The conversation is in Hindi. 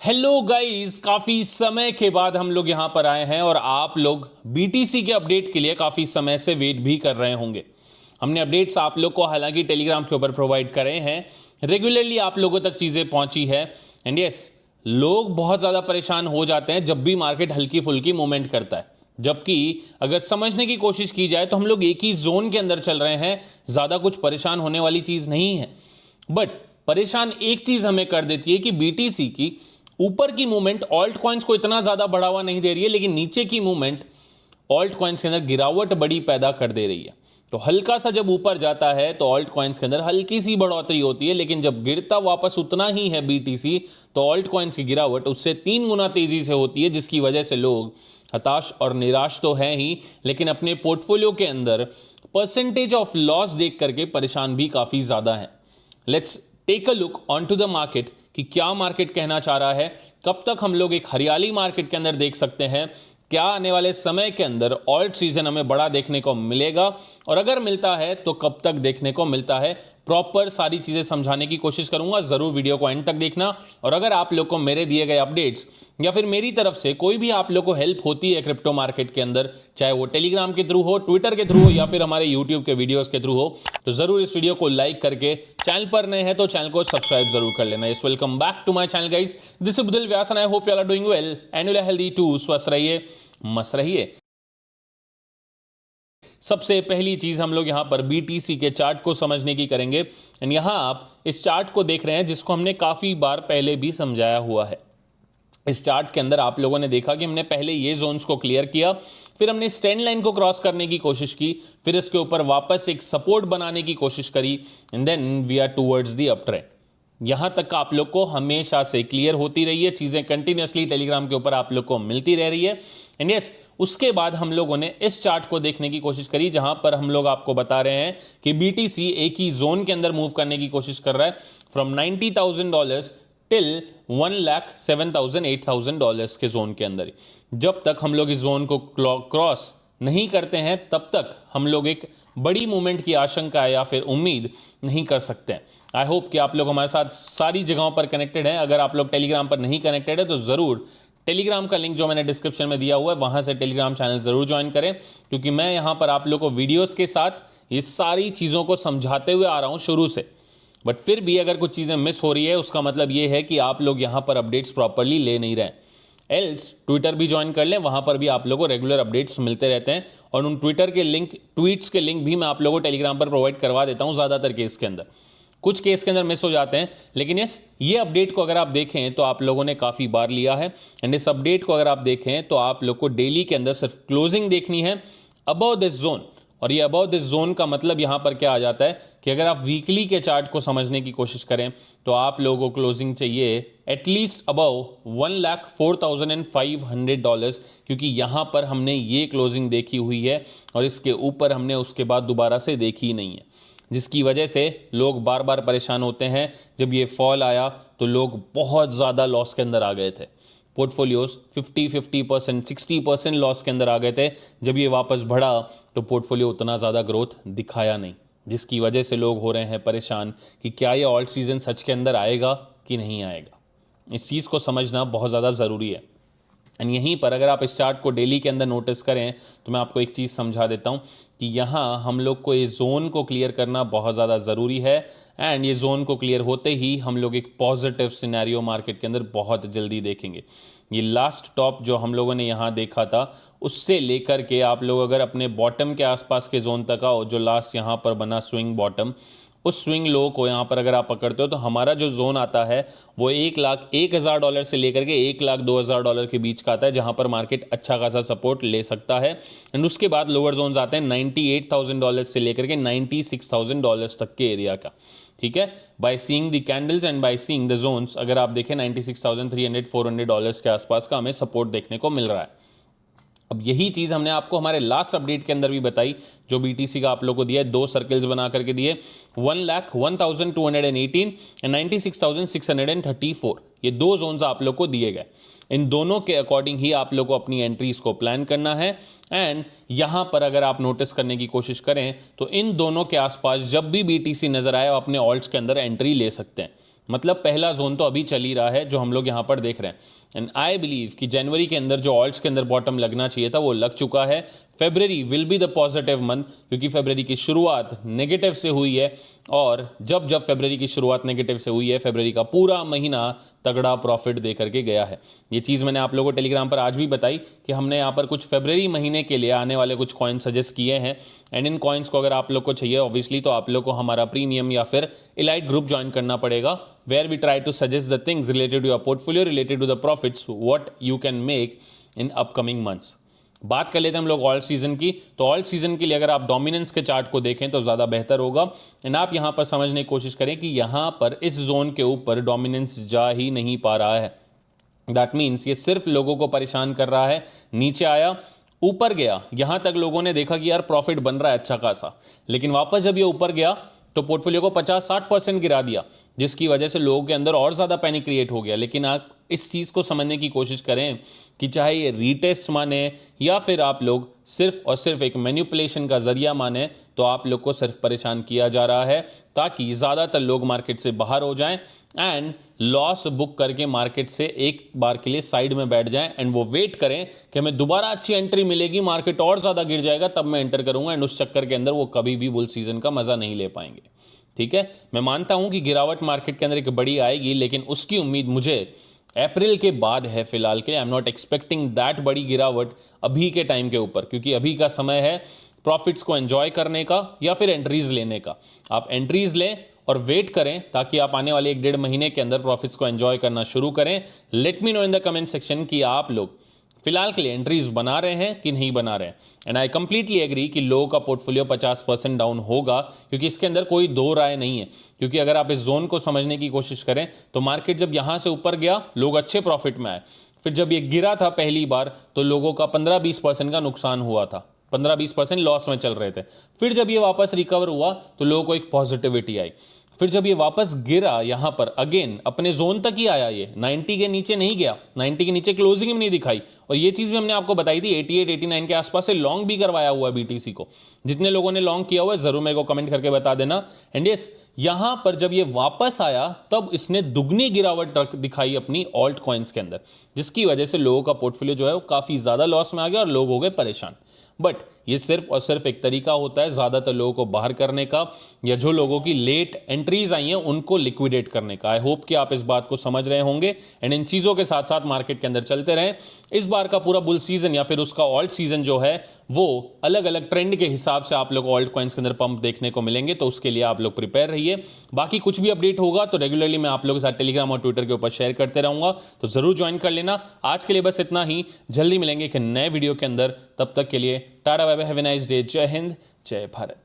हेलो गाइस, काफी समय के बाद हम लोग यहां पर आए हैं और आप लोग बीटीसी के अपडेट के लिए काफी समय से वेट भी कर रहे होंगे। हमने अपडेट्स आप लोग को हालांकि टेलीग्राम के ऊपर प्रोवाइड करे हैं, रेगुलरली आप लोगों तक चीजें पहुंची है। एंड यस, लोग बहुत ज्यादा परेशान हो जाते हैं जब भी मार्केट हल्की फुल्की मूवमेंट करता है, जबकि अगर समझने की कोशिश की जाए तो हम लोग एक ही जोन के अंदर चल रहे हैं। ज्यादा कुछ परेशान होने वाली चीज नहीं है। बट परेशान एक चीज हमें कर देती है कि बीटीसी की ऊपर की मूवमेंट ऑल्ट कॉइन्स को इतना ज्यादा बढ़ावा नहीं दे रही है, लेकिन नीचे की मूवमेंट ऑल्ट कॉइन्स के अंदर गिरावट बड़ी पैदा कर दे रही है। तो हल्का सा जब ऊपर जाता है तो ऑल्ट कॉइन्स के अंदर हल्की सी बढ़ोतरी होती है, लेकिन जब गिरता वापस उतना ही है बीटीसी, तो ऑल्ट कॉइन्स की गिरावट उससे 3 गुना तेजी से होती है, जिसकी वजह से लोग हताश और निराश तो हैं ही, लेकिन अपने पोर्टफोलियो के अंदर परसेंटेज ऑफ लॉस देख करके परेशान भी काफी ज्यादा है। Let's take a look on to the market कि क्या मार्केट कहना चाह रहा है, कब तक हम लोग एक हरियाली मार्केट के अंदर देख सकते हैं, क्या आने वाले समय के अंदर ऑल्ट सीजन हमें बड़ा देखने को मिलेगा, और अगर मिलता है तो कब तक देखने को मिलता है। प्रॉपर सारी चीजें समझाने की कोशिश करूंगा, जरूर वीडियो को एंड तक देखना। और अगर आप लोग को मेरे दिए गए अपडेट्स या फिर मेरी तरफ से कोई भी आप लोग को हेल्प होती है क्रिप्टो मार्केट के अंदर, चाहे वो टेलीग्राम के थ्रू हो, ट्विटर के थ्रू हो या फिर हमारे यूट्यूब के वीडियोस के थ्रू हो, तो जरूर इस वीडियो को लाइक करके, चैनल पर नए हैं तो चैनल को सब्सक्राइब जरूर कर लेना। Yes, welcome back to my channel guys, this is Budil Vyas and I hope you are doing well and you are healthy too. स्वस्थ रहिए, मस्त रहिए। सबसे पहली चीज हम लोग यहां पर बीटीसी के चार्ट को समझने की करेंगे। एंड यहां आप इस चार्ट को देख रहे हैं जिसको हमने काफी बार पहले भी समझाया हुआ है। इस चार्ट के अंदर आप लोगों ने देखा कि हमने पहले ये जोन्स को क्लियर किया, फिर हमने इस ट्रेंड लाइन को क्रॉस करने की कोशिश की, फिर इसके ऊपर वापस एक सपोर्ट बनाने की कोशिश करी, and then we are towards the up trend. यहां तक का आप लोग को हमेशा से क्लियर होती रही है, चीजें कंटिन्यूअसली टेलीग्राम के ऊपर आप लोग को मिलती रह रही है। एंड यस, उसके बाद हम लोगों ने इस चार्ट को देखने की कोशिश करी जहां पर हम लोग आपको बता रहे हैं कि बीटीसी एक ही जोन के अंदर मूव करने की कोशिश कर रहा है, फ्रॉम $90,000 टिल $1,07,000-8,000 के जोन के अंदर। जब तक हम लोग इस जोन को क्रॉस नहीं करते हैं तब तक हम लोग एक बड़ी मूवमेंट की आशंका या फिर उम्मीद नहीं कर सकते हैं। आई होप कि आप लोग हमारे साथ सारी जगहों पर कनेक्टेड हैं। अगर आप लोग टेलीग्राम पर नहीं कनेक्टेड है तो जरूर टेलीग्राम का लिंक जो मैंने डिस्क्रिप्शन में दिया हुआ है वहां से टेलीग्राम चैनल जरूर ज्वाइन करें, क्योंकि मैं यहां पर आप लोग को वीडियोस के साथ ये सारी चीज़ों को समझाते हुए आ रहा हूं शुरू से। बट फिर भी अगर कुछ चीज़ें मिस हो रही है उसका मतलब ये है कि आप लोग यहां पर अपडेट्स प्रॉपरली ले नहीं रहे। एल्स ट्विटर भी ज्वाइन कर लें, वहां पर भी आप लोगों को रेगुलर अपडेट्स मिलते रहते हैं, और उन ट्विटर के लिंक, ट्वीट्स के लिंक भी मैं आप लोगों को टेलीग्राम पर प्रोवाइड करवा देता हूं। ज़्यादातर केस के अंदर, कुछ केस के अंदर मिस हो जाते हैं, लेकिन ये अपडेट को अगर आप देखें तो आप लोगों ने काफ़ी बार लिया है। एंड इस अपडेट को अगर आप देखें तो आप लोग को डेली के अंदर सिर्फ क्लोजिंग देखनी है अबव दिस जोन। और ये अबव दिस जोन का मतलब यहां पर क्या आ जाता है कि अगर आप वीकली के चार्ट को समझने की कोशिश करें तो आप लोगों को क्लोजिंग चाहिए एटलीस्ट अबव $1,04,500, क्योंकि यहां पर हमने ये क्लोजिंग देखी हुई है और इसके ऊपर हमने उसके बाद दोबारा से देखी ही नहीं है, जिसकी वजह से लोग बार बार परेशान होते हैं। जब ये फॉल आया तो लोग बहुत ज़्यादा लॉस के अंदर आ गए थे, पोर्टफोलियोज 50% 60% लॉस के अंदर आ गए थे। जब ये वापस बढ़ा तो पोर्टफोलियो उतना ज़्यादा ग्रोथ दिखाया नहीं, जिसकी वजह से लोग हो रहे हैं परेशान कि क्या ये ऑल्ट सीजन सच के अंदर आएगा कि नहीं आएगा। इस चीज़ को समझना बहुत ज़्यादा ज़रूरी है। एंड यहीं पर अगर आप इस चार्ट को डेली के अंदर नोटिस करें तो मैं आपको एक चीज़ समझा देता हूं कि यहाँ हम लोग को ये जोन को क्लियर करना बहुत ज़्यादा ज़रूरी है। एंड ये जोन को क्लियर होते ही हम लोग एक पॉजिटिव सिनेरियो मार्केट के अंदर बहुत जल्दी देखेंगे। ये लास्ट टॉप जो हम लोगों ने यहाँ देखा था उससे लेकर के आप लोग अगर अपने बॉटम के आसपास के जोन तक आओ, जो लास्ट यहाँ पर बना स्विंग बॉटम, उस स्विंग लो को यहाँ पर अगर आप पकड़ते हो तो हमारा जो जोन आता है वो $1,01,000 से लेकर के $1,02,000 के बीच का आता है, जहाँ पर मार्केट अच्छा खासा सपोर्ट ले सकता है। एंड उसके बाद लोअर जोन्स आते हैं $98,000 से लेकर के $96,000 तक के एरिया का। ठीक है, by seeing the candles and by seeing the zones, अगर आप देखें $96,300-400 के आसपास का हमें सपोर्ट देखने को मिल रहा है। अब यही चीज़ हमने आपको हमारे लास्ट अपडेट के अंदर भी बताई, जो बीटीसी का आप लोग को दिया है, 2 सर्कल्स बना करके दिए, 1,01,218 एंड 96,634। ये 2 जोन्स आप लोग को दिए गए। इन दोनों के अकॉर्डिंग ही आप लोग को अपनी एंट्रीज को प्लान करना है। एंड यहां पर अगर आप नोटिस करने की कोशिश करें तो इन दोनों के आसपास जब भी बीटीसी नजर आए आप अपने ऑल्ट्स के अंदर एंट्री ले सकते हैं। मतलब पहला जोन तो अभी चल ही रहा है जो हम लोग यहाँ पर देख रहे हैं। एंड आई बिलीव कि जनवरी के अंदर जो ऑल्ट्स के अंदर बॉटम लगना चाहिए था वो लग चुका है। February will be the positive month, क्योंकि फेब्रवरी की शुरुआत नेगेटिव से हुई है, और जब जब फेब्रवरी की शुरुआत नेगेटिव से हुई है, फेब्रवरी का पूरा महीना तगड़ा प्रॉफिट दे करके गया है। ये चीज़ मैंने आप लोगों को टेलीग्राम पर आज भी बताई कि हमने यहाँ पर कुछ फेब्रवरी महीने के लिए आने वाले कुछ कॉइन सजेस्ट किए हैं। एंड इन कॉइन्स को अगर आप लोग को चाहिए ऑब्वियसली तो आप लोग को हमारा प्रीमियम या फिर इलाइट ग्रुप ज्वाइन करना पड़ेगा, where we try to suggest the things related to your portfolio, related to the profits, what you can make in upcoming months. बात कर लेते हैं हम लोग ऑल्ट सीजन की। तो ऑल्ट सीजन के लिए अगर आप डोमिनेंस के चार्ट को देखें तो ज़्यादा बेहतर होगा। एंड आप यहाँ पर समझने की कोशिश करें कि यहाँ पर इस जोन के ऊपर डोमिनेंस जा ही नहीं पा रहा है। दैट मीन्स ये सिर्फ लोगों को परेशान कर रहा है। नीचे आया, ऊपर गया, यहाँ तक लोगों ने देखा कि यार प्रॉफिट बन रहा है अच्छा खासा, लेकिन वापस जब ये ऊपर गया तो पोर्टफोलियो को 50-60% गिरा दिया, जिसकी वजह से लोगों के अंदर और ज़्यादा पैनिक क्रिएट हो गया। लेकिन आप इस चीज़ को समझने की कोशिश करें कि चाहे ये रीटेस्ट माने या फिर आप लोग सिर्फ और सिर्फ एक मैनिपुलेशन का जरिया माने, तो आप लोग को सिर्फ परेशान किया जा रहा है ताकि ज़्यादातर लोग मार्केट से बाहर हो जाएं एंड लॉस बुक करके मार्केट से एक बार के लिए साइड में बैठ जाएं एंड वो वेट करें कि हमें दोबारा अच्छी एंट्री मिलेगी, मार्केट और ज़्यादा गिर जाएगा तब मैं एंटर करूंगा। एंड उस चक्कर के अंदर वो कभी भी बुल सीजन का मज़ा नहीं ले पाएंगे। ठीक है, मैं मानता हूं कि गिरावट मार्केट के अंदर एक बड़ी आएगी, लेकिन उसकी उम्मीद मुझे अप्रैल के बाद है फिलहाल के। I am not expecting that बड़ी गिरावट अभी के टाइम के ऊपर, क्योंकि अभी का समय है प्रॉफिट्स को एंजॉय करने का या फिर एंट्रीज लेने का। आप एंट्रीज लें और वेट करें ताकि आप आने वाले 1-1.5 महीने के अंदर प्रॉफिट्स को एंजॉय करना शुरू करें। Let me know in the comment section कि आप लोग फिलहाल के लिए एंट्रीज बना रहे हैं कि नहीं बना रहे हैं। एंड आई कंप्लीटली एग्री कि लोगों का पोर्टफोलियो 50% डाउन होगा, क्योंकि इसके अंदर कोई दो राय नहीं है। क्योंकि अगर आप इस जोन को समझने की कोशिश करें तो मार्केट जब यहां से ऊपर गया लोग अच्छे प्रॉफिट में आए, फिर जब ये गिरा था पहली बार तो लोगों का 15-20% का नुकसान हुआ था, 15-20% लॉस में चल रहे थे। फिर जब ये वापस रिकवर हुआ तो लोगों को एक पॉजिटिविटी आई। फिर जब ये वापस गिरा यहां पर अगेन अपने जोन तक ही आया, ये 90 के नीचे नहीं गया, 90 के नीचे क्लोजिंग में नहीं दिखाई। और ये चीज भी हमने आपको बताई थी 88-89 के आसपास से लॉन्ग भी करवाया हुआ है बीटीसी को। जितने लोगों ने लॉन्ग किया हुआ है जरूर मेरे को कमेंट करके बता देना। एंड यस, यहां पर जब ये वापस आया तब इसने दुगनी गिरावट दिखाई अपनी ऑल्ट कॉइन्स के अंदर, जिसकी वजह से लोगों का पोर्टफोलियो जो है वो काफी ज्यादा लॉस में आ गया और लोग हो गए परेशान। बट ये सिर्फ और सिर्फ एक तरीका होता है ज़्यादातर लोगों को बाहर करने का, या जो लोगों की लेट एंट्रीज आई हैं उनको लिक्विडेट करने का। आई होप कि आप इस बात को समझ रहे होंगे एंड इन चीज़ों के साथ साथ मार्केट के अंदर चलते रहें। इस बार का पूरा बुल सीजन या फिर उसका ऑल्ट सीजन जो है वो अलग अलग ट्रेंड के हिसाब से आप लोग ऑल्ट कॉइन्स के अंदर पंप देखने को मिलेंगे, तो उसके लिए आप लोग प्रिपेयर रहिए। बाकी कुछ भी अपडेट होगा तो रेगुलरली मैं आप लोगों के साथ टेलीग्राम और ट्विटर के ऊपर शेयर करते रहूंगा, तो जरूर ज्वाइन कर लेना। आज के लिए बस इतना ही, जल्दी मिलेंगे एक नए वीडियो के अंदर। तब तक के लिए tata bye bye, have a nice day, जय हिंद, जय भारत।